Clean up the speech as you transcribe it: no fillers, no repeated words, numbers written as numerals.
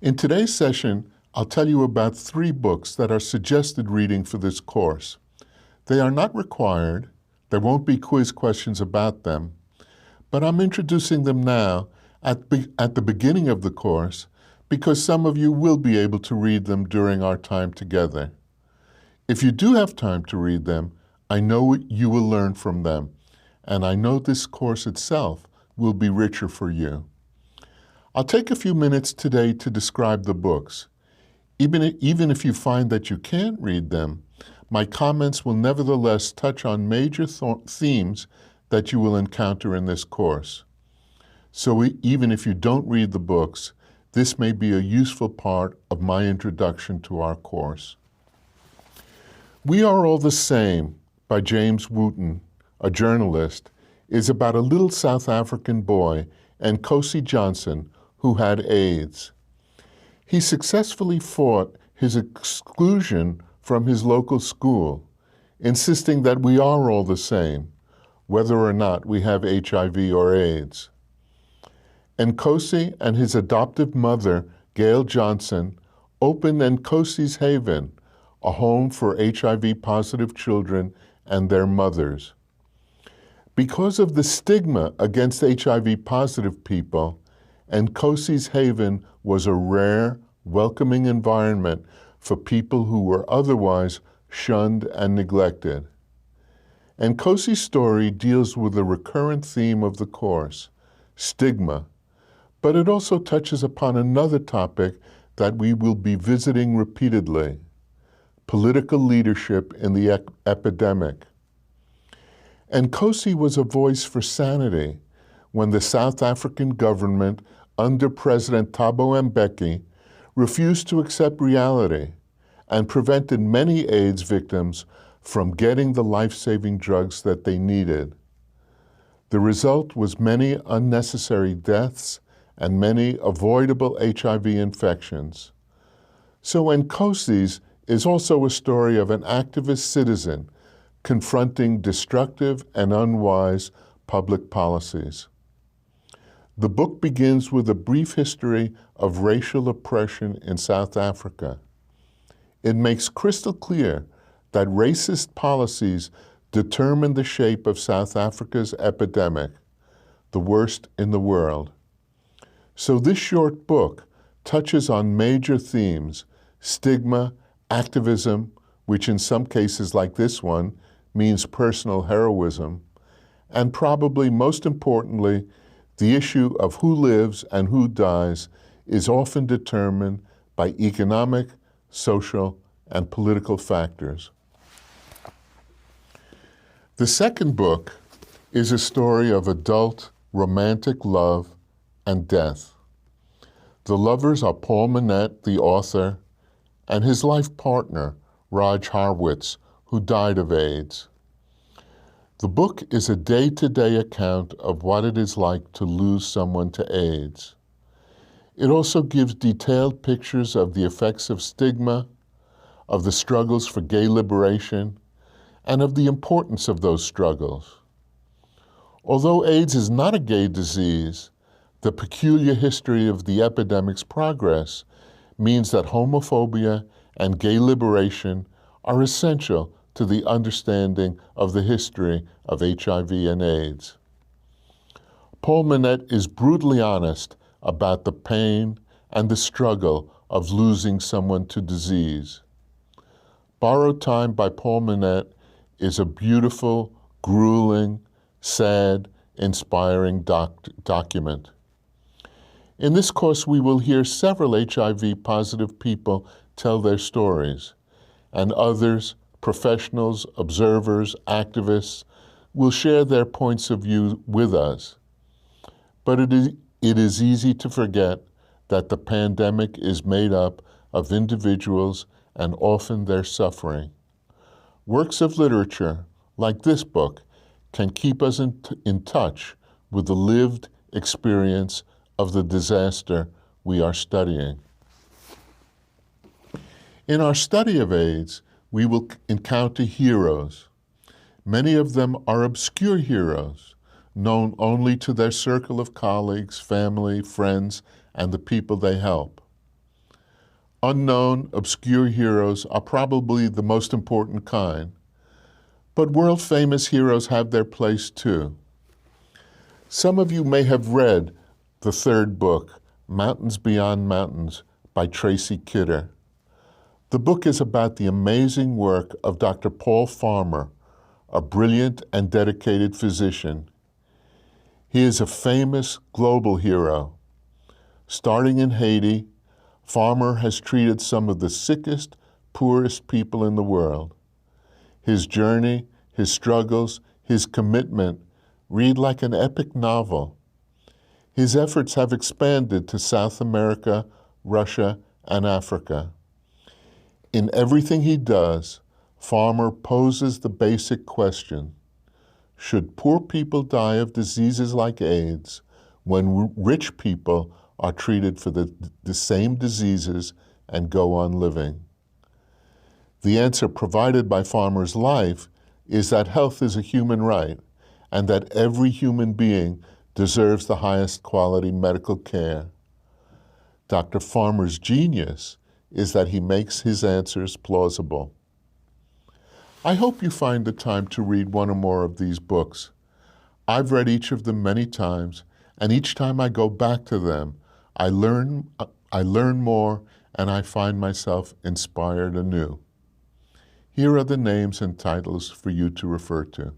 In today's session, I'll tell you about 3 books that are suggested reading for this course. They are not required, there won't be quiz questions about them, but I'm introducing them now at the beginning of the course because some of you will be able to read them during our time together. If you do have time to read them, I know you will learn from them, and I know this course itself will be richer for you. I'll take a few minutes today to describe the books. Even if you find that you can't read them, my comments will nevertheless touch on major themes that you will encounter in this course. So even if you don't read the books, this may be a useful part of my introduction to our course. We Are All the Same by James Wooten, a journalist, is about a little South African boy, Nkosi Johnson, who had AIDS. He successfully fought his exclusion from his local school, insisting that we are all the same, whether or not we have HIV or AIDS. Nkosi and his adoptive mother, Gail Johnson, opened Nkosi's Haven, a home for HIV-positive children and their mothers. Because of the stigma against HIV-positive people, Nkosi's Haven was a rare, welcoming environment for people who were otherwise shunned and neglected. Nkosi's story deals with a recurrent theme of the course, stigma, but it also touches upon another topic that we will be visiting repeatedly, political leadership in the epidemic. Nkosi was a voice for sanity when the South African government, under President Thabo Mbeki, refused to accept reality and prevented many AIDS victims from getting the life-saving drugs that they needed. The result was many unnecessary deaths and many avoidable HIV infections. So Nkosi's is also a story of an activist citizen confronting destructive and unwise public policies. The book begins with a brief history of racial oppression in South Africa. It makes crystal clear that racist policies determine the shape of South Africa's epidemic, the worst in the world. So this short book touches on major themes: stigma, activism, which in some cases like this one means personal heroism, and probably most importantly, the issue of who lives and who dies is often determined by economic, social, and political factors. The second book is a story of adult romantic love and death. The lovers are Paul Manette, the author, and his life partner, Raj Harwitz, who died of AIDS. The book is a day-to-day account of what it is like to lose someone to AIDS. It also gives detailed pictures of the effects of stigma, of the struggles for gay liberation, and of the importance of those struggles. Although AIDS is not a gay disease, the peculiar history of the epidemic's progress means that homophobia and gay liberation are essential to the understanding of the history of HIV and AIDS. Paul Manette is brutally honest about the pain and the struggle of losing someone to disease. Borrowed Time by Paul Manette is a beautiful, grueling, sad, inspiring document. In this course, we will hear several HIV-positive people tell their stories, and others, professionals, observers, activists, will share their points of view with us. But it is easy to forget that the pandemic is made up of individuals and often their suffering. Works of literature, like this book, can keep us in touch with the lived experience of the disaster we are studying. In our study of AIDS, we will encounter heroes. Many of them are obscure heroes, known only to their circle of colleagues, family, friends, and the people they help. Unknown, obscure heroes are probably the most important kind, but world-famous heroes have their place too. Some of you may have read the third book, Mountains Beyond Mountains, by Tracy Kidder. The book is about the amazing work of Dr. Paul Farmer, a brilliant and dedicated physician. He is a famous global hero. Starting in Haiti, Farmer has treated some of the sickest, poorest people in the world. His journey, his struggles, his commitment read like an epic novel. His efforts have expanded to South America, Russia, and Africa. In everything he does, Farmer poses the basic question: should poor people die of diseases like AIDS when rich people are treated for the same diseases and go on living? The answer provided by Farmer's life is that health is a human right and that every human being deserves the highest quality medical care. Dr. Farmer's genius is that he makes his answers plausible. I hope you find the time to read one or more of these books. I've read each of them many times, and each time I go back to them, I learn more, and I find myself inspired anew. Here are the names and titles for you to refer to.